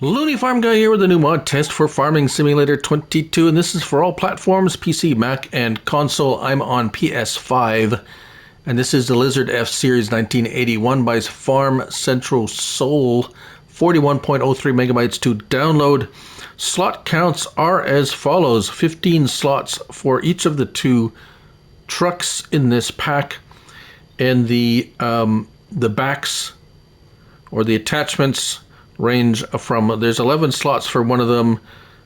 Looney Farm Guy here with a new mod test for Farming Simulator 22, and this is for all platforms, PC, Mac, and console. I'm on PS5, and this is the Lizard F Series 1981 by Farm Centro Sul, 41.03 megabytes to download. Slot counts are as follows: 15 slots for each of the two trucks in this pack, and the backs or the attachments range from, there's 11 slots for one of them,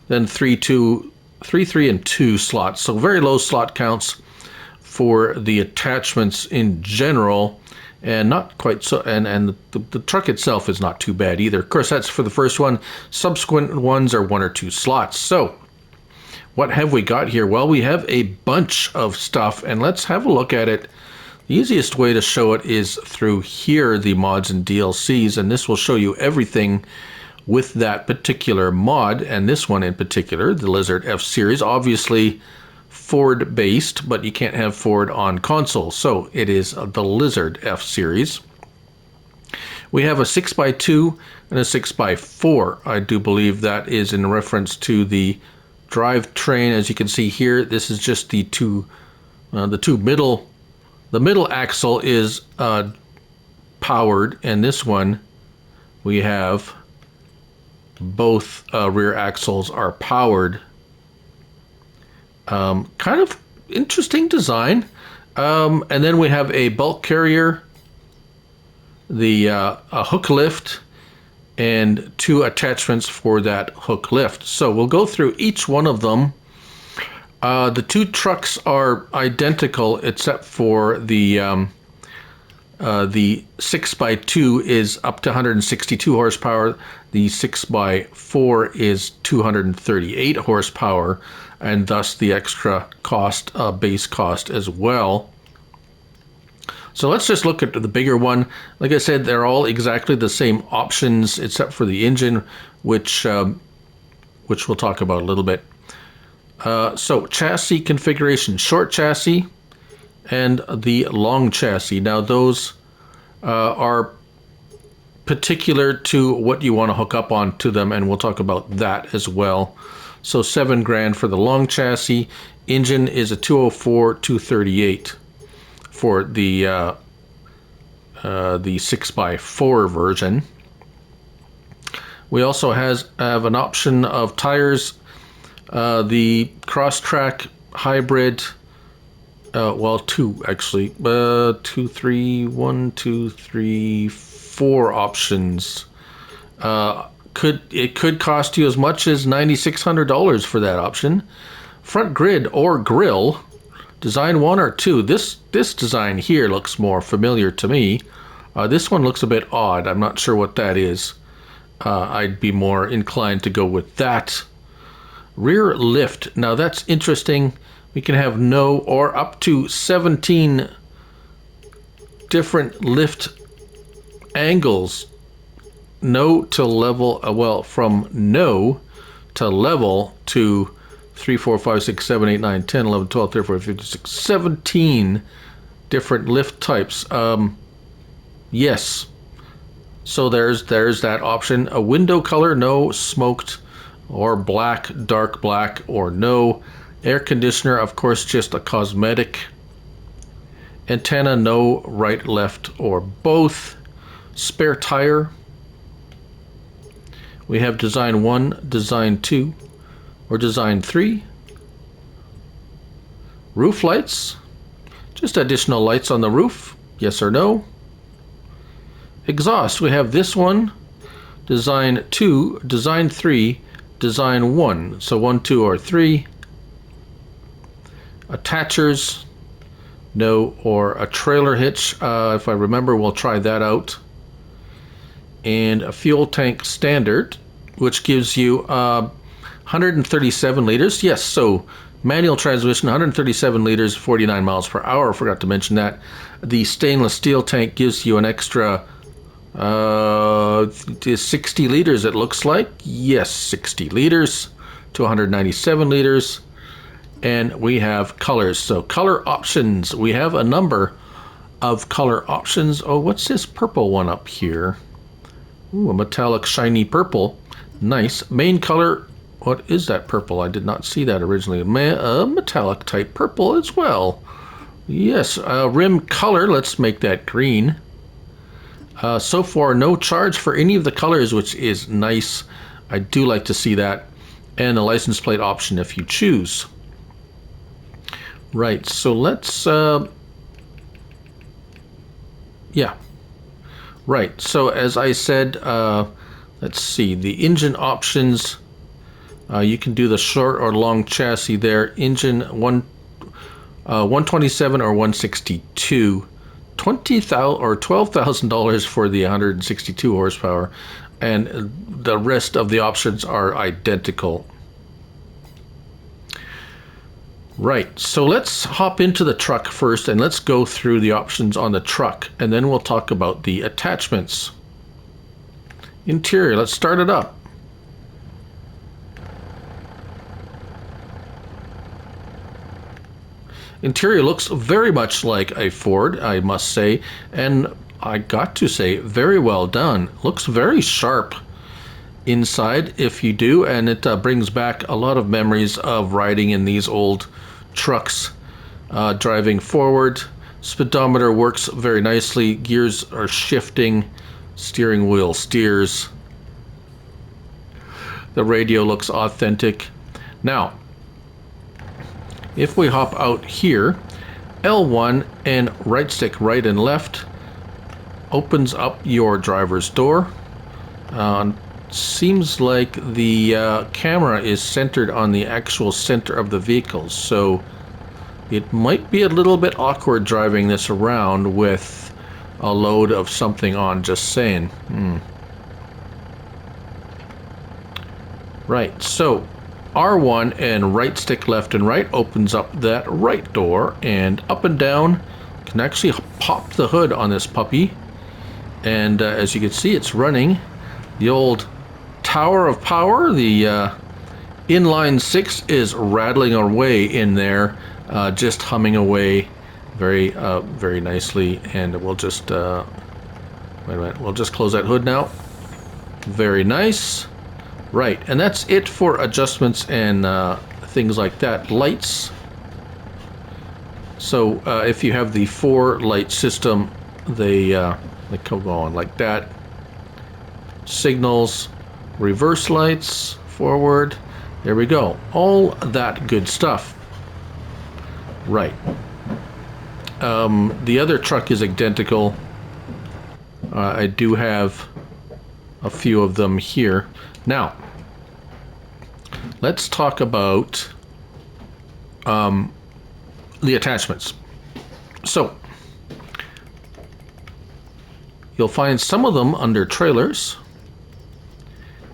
then 3, 3, and 2 slots. So very low slot counts for the attachments in general, and not quite so, and the truck itself is not too bad either. Of course, that's for the first one. Subsequent ones are 1 or 2 slots. So what have we got here? Well, we have a bunch of stuff, and let's have a look at it. The easiest way to show it is through here, the mods and DLCs, and this will show you everything with that particular mod, and this one in particular, the Lizard F Series, obviously Ford based, but you can't have Ford on console, so it is the Lizard F Series. We have a 6x2 and a 6x4. I do believe that is in reference to the drivetrain. As you can see here, this is just the two middle. The middle axle is powered, and this one we have both rear axles are powered. Kind of interesting design. And then we have a bulk carrier, a hook lift, and 2 attachments for that hook lift. So we'll go through each one of them. The 2 trucks are identical except for the 6x2 is up to 162 horsepower. The 6x4 is 238 horsepower, and thus the extra cost, base cost as well. So let's just look at the bigger one. Like I said, they're all exactly the same options except for the engine, which we'll talk about a little bit. So chassis configuration, short chassis and the long chassis. Now those are particular to what you want to hook up onto them, and we'll talk about that as well. So $7 grand for the long chassis. Engine is a 204 238 for the 6x4 version. We also have an option of tires. The cross-track hybrid, well, 2 actually, 4 options. It could cost you as much as $9,600 for that option. Front grid or grill, design 1 or 2. This design here looks more familiar to me. This one looks a bit odd. I'm not sure what that is. I'd be more inclined to go with that. Rear lift, now that's interesting. We can have no or up to 17 different lift angles. No to level, well, from no to level to 3, 4, 5, 6, 7, 8, 9, 10, 11, 12, 13, 14, 15, 16, 17 different lift types. Yes. So there's that option. A window color, no. Smoked or black, dark black, or no. Air conditioner, of course, just a cosmetic. Antenna, no. Right, left, or both. Spare tire. We have design 1, design 2, or design 3. Roof lights, just additional lights on the roof, yes or no. Exhaust, we have this one, design 2, design 3, design 1, so 1, 2, or 3. Attachers, no, or a trailer hitch, if I remember, we'll try that out. And a fuel tank standard, which gives you 137 liters. Yes, so manual transmission, 137 liters, 49 miles per hour. I forgot to mention that. The stainless steel tank gives you an extra 60 liters, it looks like. Yes, 60 liters to 197 liters. And we have colors. So color options, we have a number of color options. Oh, what's this purple one up here? Ooh, a metallic shiny purple. Nice. Main color, what is that purple? I did not see that originally. Metallic type purple as well. Yes, rim color, let's make that green. So far, no charge for any of the colors, which is nice. I do like to see that. And a license plate option if you choose. Right, so let's... yeah. Right, so as I said, let's see, the engine options, you can do the short or long chassis there. Engine 127 or 162. $20,000 or $12,000 for the 162 horsepower, and the rest of the options are identical. Right, so let's hop into the truck first and let's go through the options on the truck, and then we'll talk about the attachments. Interior, let's start it up. Interior looks very much like a Ford, I must say, and I got to say, very well done. Looks very sharp inside if you do, and it brings back a lot of memories of riding in these old trucks. Driving forward, speedometer works very nicely, gears are shifting, steering wheel steers. The radio looks authentic. Now, if we hop out here, L1 and right stick right and left opens up your driver's door. Seems like the camera is centered on the actual center of the vehicle, so it might be a little bit awkward driving this around with a load of something on, just saying. Right, so R1 and right stick left and right opens up that right door, and up and down can actually pop the hood on this puppy, and as you can see, it's running the old Tower of Power. The inline 6 is rattling away in there, just humming away very very nicely, and we'll just wait a minute, we'll just close that hood now. Very nice. Right, and that's it for adjustments and things like that. Lights. So if you have the 4 light system, they go on like that. Signals, reverse lights, forward. There we go. All that good stuff. Right. The other truck is identical. I do have a few of them here. Now, let's talk about the attachments. So, you'll find some of them under trailers,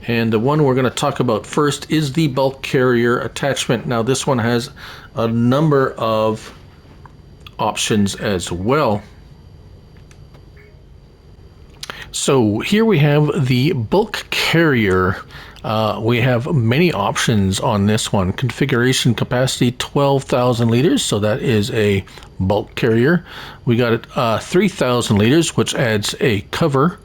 and the one we're going to talk about first is the bulk carrier attachment. Now, this one has a number of options as well. So here we have the bulk carrier. We have many options on this one. Configuration capacity 12,000 liters, so that is a bulk carrier. We got 3,000 liters, which adds a cover.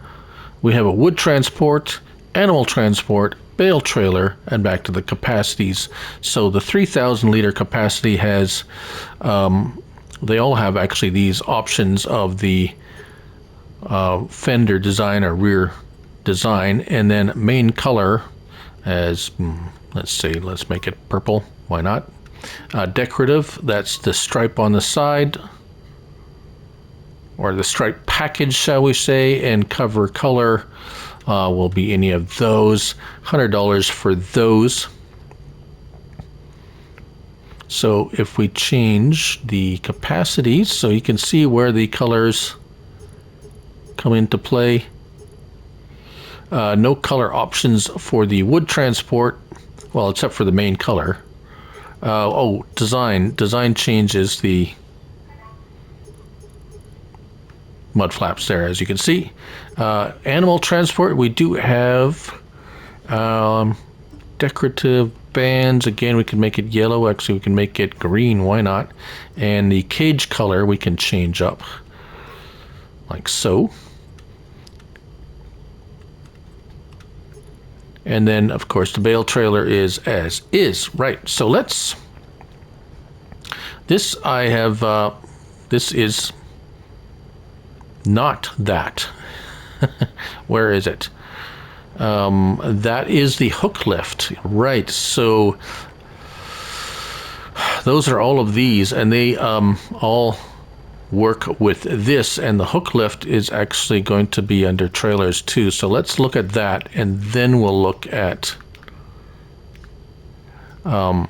We have a wood transport, animal transport, bale trailer, and back to the capacities. So the 3,000 liter capacity has, they all have actually these options of the fender design or rear design, and then main color as let's make it purple, why not? Decorative, that's the stripe on the side, or the stripe package, shall we say, and cover color will be any of those. $100 for those. So if we change the capacities, so you can see where the colors come into play. No color options for the wood transport, well, except for the main color. Design changes the mud flaps there, as you can see. Animal transport, we do have decorative bands. Again, we can make it yellow. Actually, we can make it green, why not? And the cage color we can change up like so. And then, of course, the bale trailer is as is. Right, so let's... This I have... this is not that. Where is it? That is the hook lift. Right, so... Those are all of these, and they all work with this, and the hook lift is actually going to be under trailers too. So let's look at that, and then we'll look at no,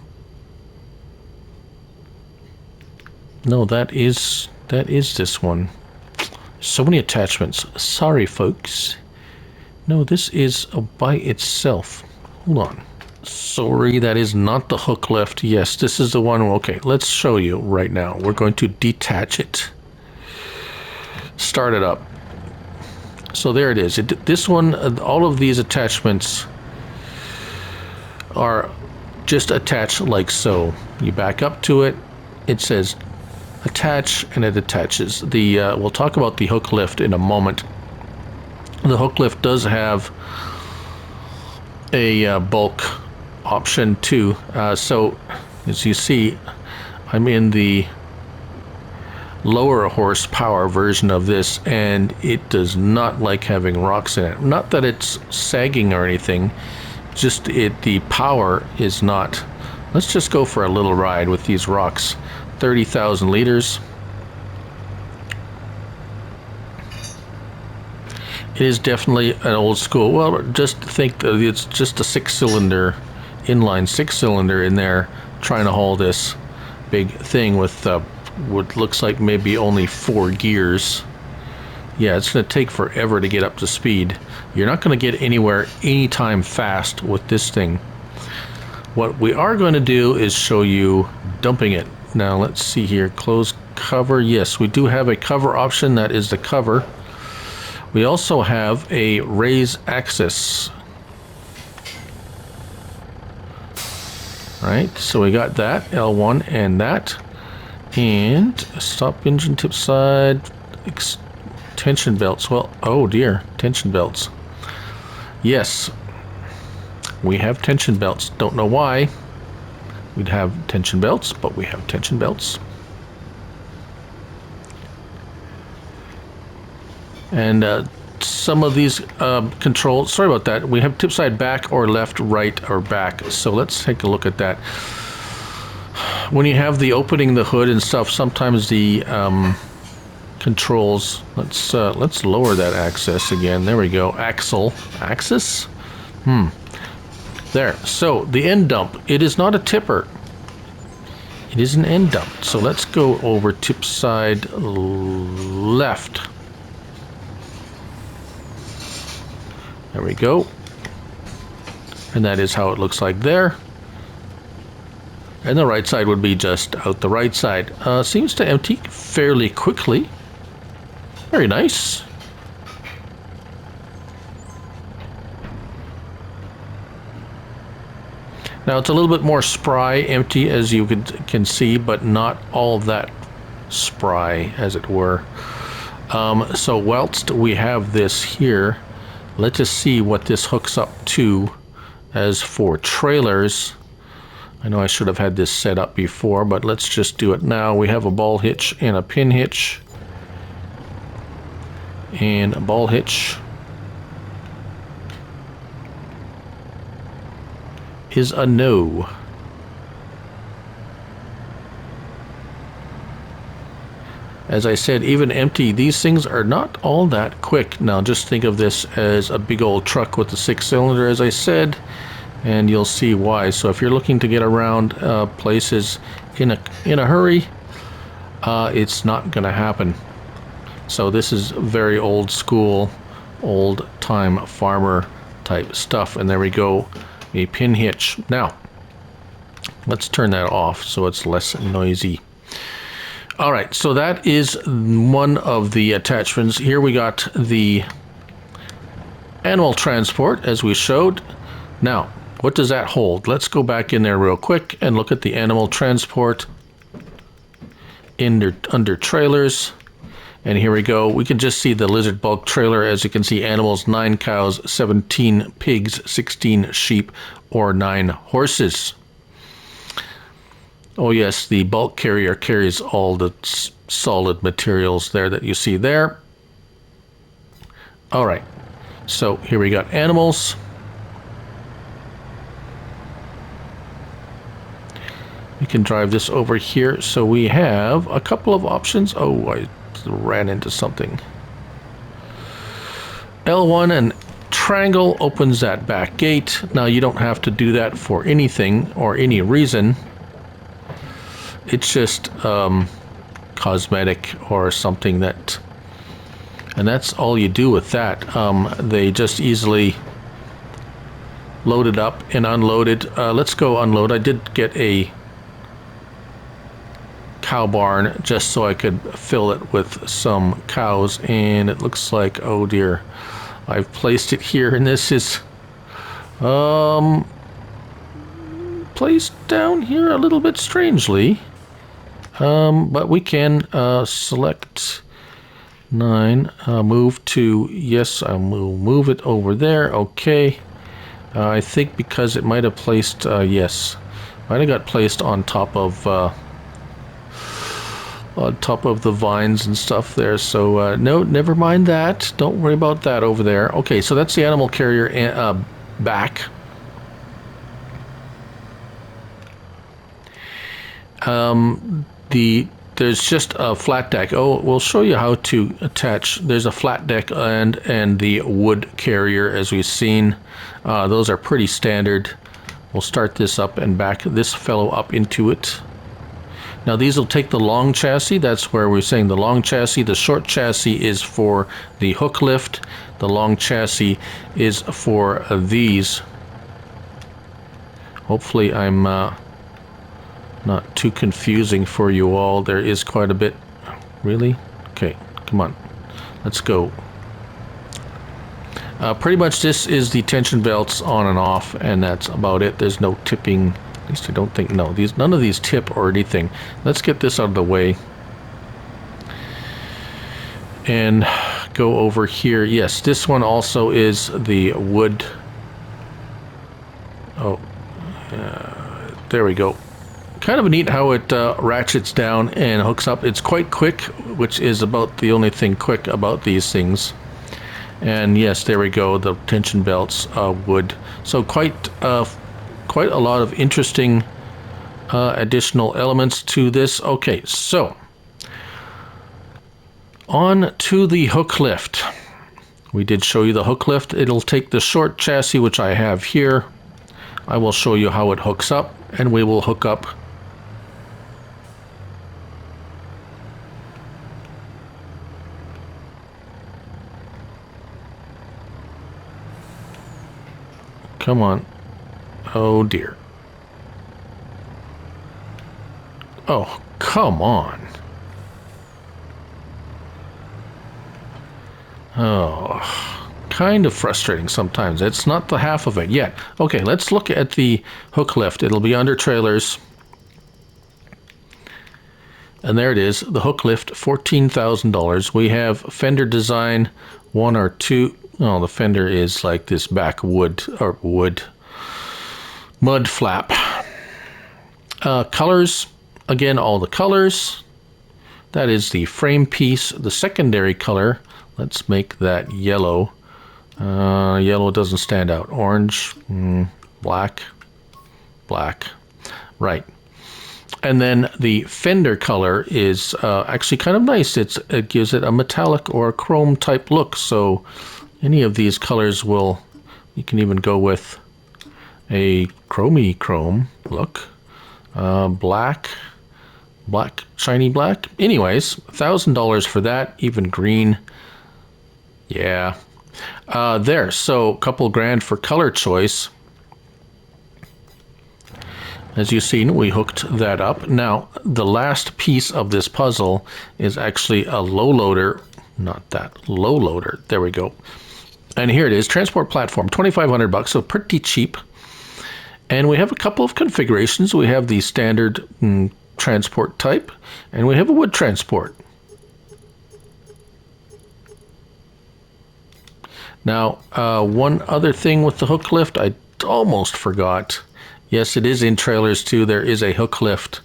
that is this one. So many attachments. Sorry, folks. No, this is by itself. Hold on. Sorry, that is not the hook lift. Yes, this is the one. Okay, let's show you right now. We're going to detach it. Start it up. So there it is. This one, all of these attachments are just attached like so. You back up to it. It says attach, and it attaches. We'll talk about the hook lift in a moment. The hook lift does have a bulk option too. So as you see, I'm in the lower horsepower version of this, and it does not like having rocks in it. Not that it's sagging or anything, just the power is not. Let's just go for a little ride with these rocks. 30,000 liters. It is definitely an old school. Well, just think that it's just a 6-cylinder, inline 6-cylinder in there trying to haul this big thing with what looks like maybe only 4 gears. Yeah, it's going to take forever to get up to speed. You're not going to get anywhere anytime fast with this thing. What we are going to do is show you dumping it. Now let's see here. Close cover. Yes, we do have a cover option. That is the cover. We also have a raise axis. Right, so we got that, L1 and that. And stop engine tip side, tension belts. Well, oh dear, tension belts. Yes, we have tension belts. Don't know why we'd have tension belts, but we have tension belts. And some of these controls, sorry about that, we have tip side back or left, right, or back. So let's take a look at that. When you have the opening the hood and stuff, sometimes the controls, let's lower that axis again. There we go. Axis? There. So the end dump, it is not a tipper. It is an end dump. So let's go over tip side left. There we go. And that is how it looks like there. And the right side would be just out the right side. Seems to empty fairly quickly. Very nice. Now it's a little bit more spry empty, as you can see, but not all that spry, as it were. So whilst we have this here, let's just see what this hooks up to. As for trailers, I know I should have had this set up before, but let's just do it now. We have a ball hitch and a pin hitch. And a ball hitch is a no. As I said, even empty, these things are not all that quick. Now just think of this as a big old truck with a 6-cylinder, as I said, and you'll see why. So if you're looking to get around places in a hurry, it's not going to happen. So this is very old school, old time farmer type stuff. And there we go, a pin hitch. Now let's turn that off so it's less noisy. All right, so that is one of the attachments. Here we got the animal transport, as we showed. Now, what does that hold? Let's go back in there real quick and look at the animal transport under trailers. And here we go. We can just see the lizard bulk trailer. As you can see, animals: 9 cows, 17 pigs, 16 sheep, or 9 horses. Oh yes, the bulk carrier carries all the solid materials there that you see there. All right, so here we got animals. We can drive this over here. So we have a couple of options. Oh, I ran into something. L1 and triangle opens that back gate. Now you don't have to do that for anything or any reason. It's just cosmetic or something that, and that's all you do with that. They just easily load it up and unload it. Let's go unload. I did get a cow barn just so I could fill it with some cows, and it looks like, oh dear, I've placed it here, and this is placed down here a little bit strangely, but we can select 9, move to, yes, I will move it over there. Okay, I think because it might have placed, yes, might have got placed on top of the vines and stuff there. So no, never mind that. Don't worry about that over there. Okay, so that's the animal carrier back. There's just a flat deck. Oh, we'll show you how to attach. There's a flat deck and the wood carrier, as we've seen. Those are pretty standard. We'll start this up and back this fellow up into it. Now these will take the long chassis. That's where we're saying the long chassis. The short chassis is for the hook lift. The long chassis is for these. Hopefully I'm not too confusing for you all. There is quite a bit. Really? Okay, come on. Let's go. Pretty much this is the tension belts on and off, and that's about it. There's no tipping. At least I don't think, no, none of these tip or anything. Let's get this out of the way and go over here. Yes, this one also is the wood. Oh, there we go. Kind of neat how it ratchets down and hooks up. It's quite quick, which is about the only thing quick about these things. And yes, there we go, the tension belts, wood. So quite a lot of interesting additional elements to this. Okay, so on to the hook lift. We did show you the hook lift. It'll take the short chassis, which I have here. I will show you how it hooks up, and we will hook up come on. Oh dear. Oh, come on. Oh, kind of frustrating sometimes. It's not the half of it yet. Okay, let's look at the hook lift. It'll be under trailers. And there it is, the hook lift, $14,000. We have fender design, 1 or 2. Oh, the fender is like this back wood mud flap. Colors, again, all the colors. That is the frame piece. The secondary color, let's make that yellow. Yellow doesn't stand out. Orange, black, black, right. And then the fender color is actually kind of nice. It gives it a metallic or a chrome type look. So any of these colors will, you can even go with a chrome look. Black, shiny black. Anyways, $1,000 for that, even green. Yeah. There, so a couple grand for color choice. As you've seen, we hooked that up. Now, the last piece of this puzzle is actually a low loader. Not that, low loader. There we go. And here it is, transport platform, $2,500, so pretty cheap. And we have a couple of configurations. We have the standard transport type, and we have a wood transport. Now, one other thing with the hook lift, I almost forgot. Yes, it is in trailers too. There is a hook lift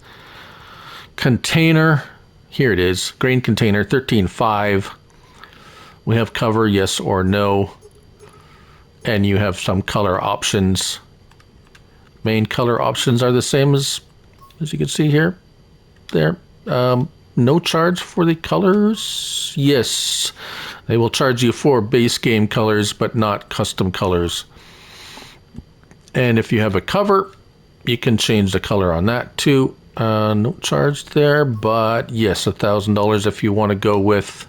container. Here it is, grain container 13.5. We have cover, yes or no. And you have some color options. Main color options are the same as you can see here. There. No charge for the colors. Yes, they will charge you for base game colors, but not custom colors. And if you have a cover, you can change the color on that too. No charge there, but yes, $1,000 if you want to go with.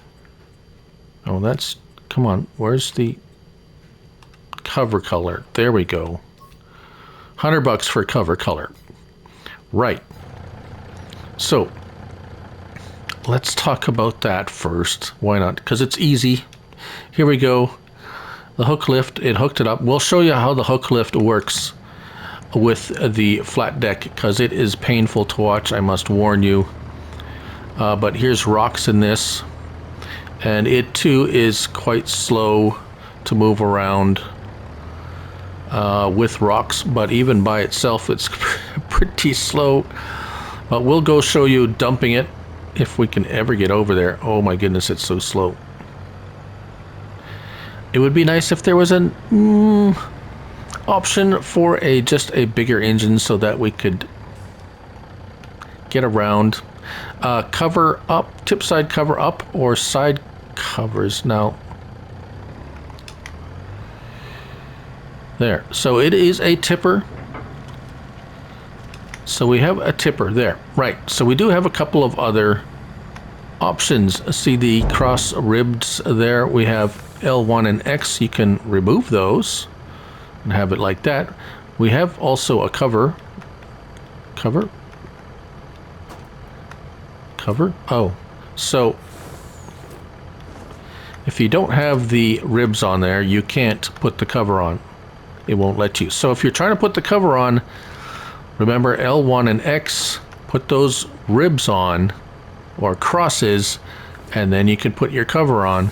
Oh, that's, come on, where's the cover color? There we go. $100 for cover color. Right. So let's talk about that first. Why not? Because it's easy. Here we go. The hook lift, it hooked it up. We'll show you how the hook lift works with the flat deck, because it is painful to watch, I must warn you. But here's rocks in this, and it too is quite slow to move around with rocks, but even by itself it's pretty slow. But we'll go show you dumping it if we can ever get over there. Oh my goodness, it's so slow. It would be nice if there was an option for just a bigger engine so that we could get around. Cover up, tip side cover up, or side covers. Now there, so it is a tipper. So we have a tipper there, right? So we do have a couple of other options. See the cross ribs there? We have L1 and X. You can remove those and have it like that. We have also a cover. Oh, so if you don't have the ribs on there, you can't put the cover on. It won't let you. So if you're trying to put the cover on, remember L1 and X, put those ribs on, or crosses, and then you can put your cover on.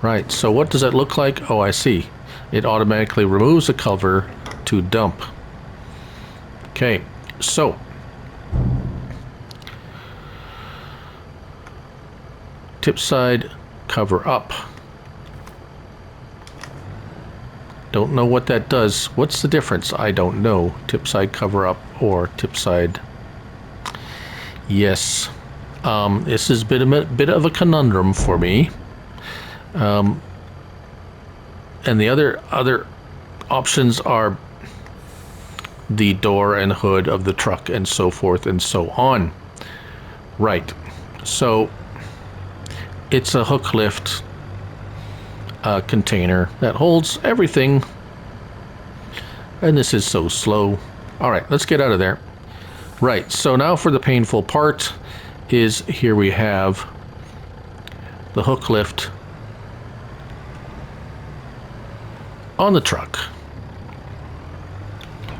Right, so what does that look like? Oh, I see. It automatically removes the cover to dump. Okay, so tip side cover up. Don't know what that does. What's the difference? I don't know. Tip side cover up or tip side. Yes. This has been a bit of a conundrum for me. And the other options are the door and hood of the truck and so forth and so on. Right. So it's a hook lift container that holds everything, and this is so slow. All right, let's get out of there. Right, so now for the painful part is here we have the hook lift on the truck.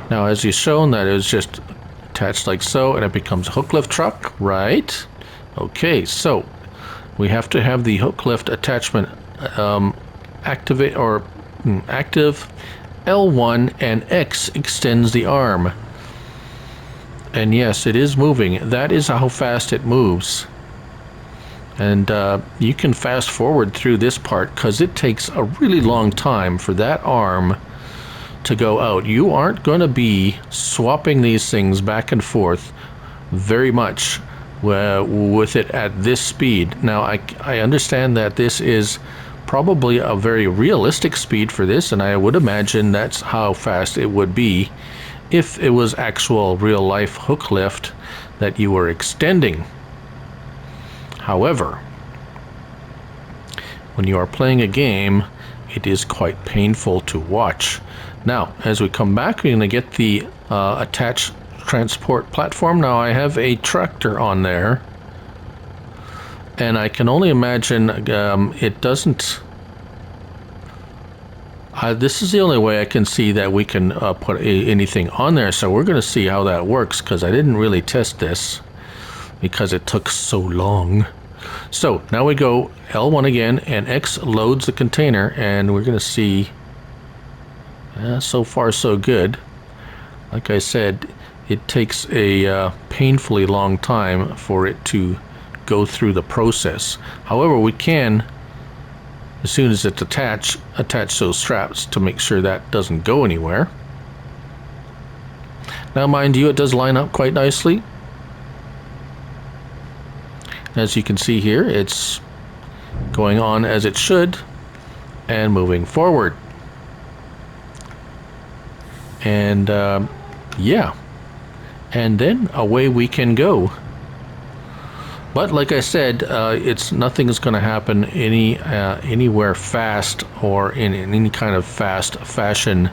Now, as you've shown, that is just attached like so, and it becomes a hook lift truck, right? Okay, so we have to have the hook lift attachment activate or active. L1 and X extends the arm, and yes, it is moving. That is how fast it moves. And you can fast forward through this part because it takes a really long time for that arm to go out. You aren't going to be swapping these things back and forth very much with it at this speed. Now, I understand that this is probably a very realistic speed for this, and I would imagine that's how fast it would be if it was actual real-life hook lift that you were extending. However, when you are playing a game, it is quite painful to watch. Now, as we come back, we're going to get the attached transport platform. Now, I have a tractor on there, and I can only imagine it doesn't... this is the only way I can see that we can put anything on there, so we're going to see how that works, because I didn't really test this because it took so long. So now we go L1 again, and X loads the container, and we're going to see, so far so good. Like I said, it takes a painfully long time for it to go through the process. However, we can, as soon as it's attached, attach those straps to make sure that doesn't go anywhere. Now mind you, it does line up quite nicely. As you can see here, it's going on as it should and moving forward. And yeah, and then away we can go. But like I said, nothing is going to happen anywhere fast or in any kind of fast fashion.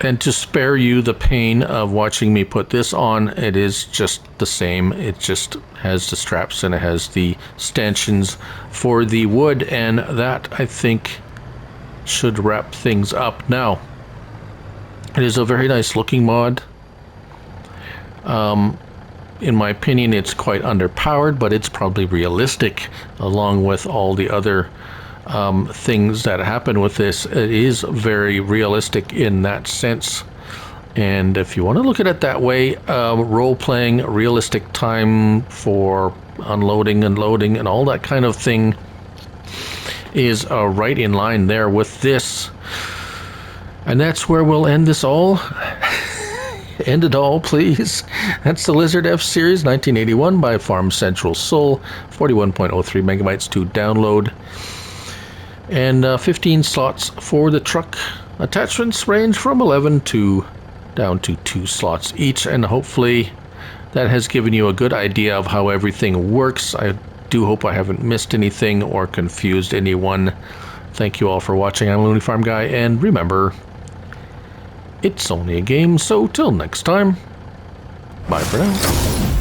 And to spare you the pain of watching me put this on, it is just the same. It just has the straps and it has the stanchions for the wood, and that, I think, should wrap things up. Now, it is a very nice looking mod. In my opinion, it's quite underpowered, but it's probably realistic along with all the other things that happen with this. It is very realistic in that sense, and if you want to look at it that way, role-playing, realistic time for unloading and loading and all that kind of thing is right in line there with this. And that's where we'll end this all. End it all, please. That's the Lizard F Series 1981 by Farm Centro Sul, 41.03 megabytes to download. And 15 slots for the truck. Attachments range from 11 to down to 2 slots each, and hopefully that has given you a good idea of how everything works. I do hope I haven't missed anything or confused anyone. Thank you all for watching. I'm Looney Farm Guy, and remember, it's only a game, so till next time, bye for now.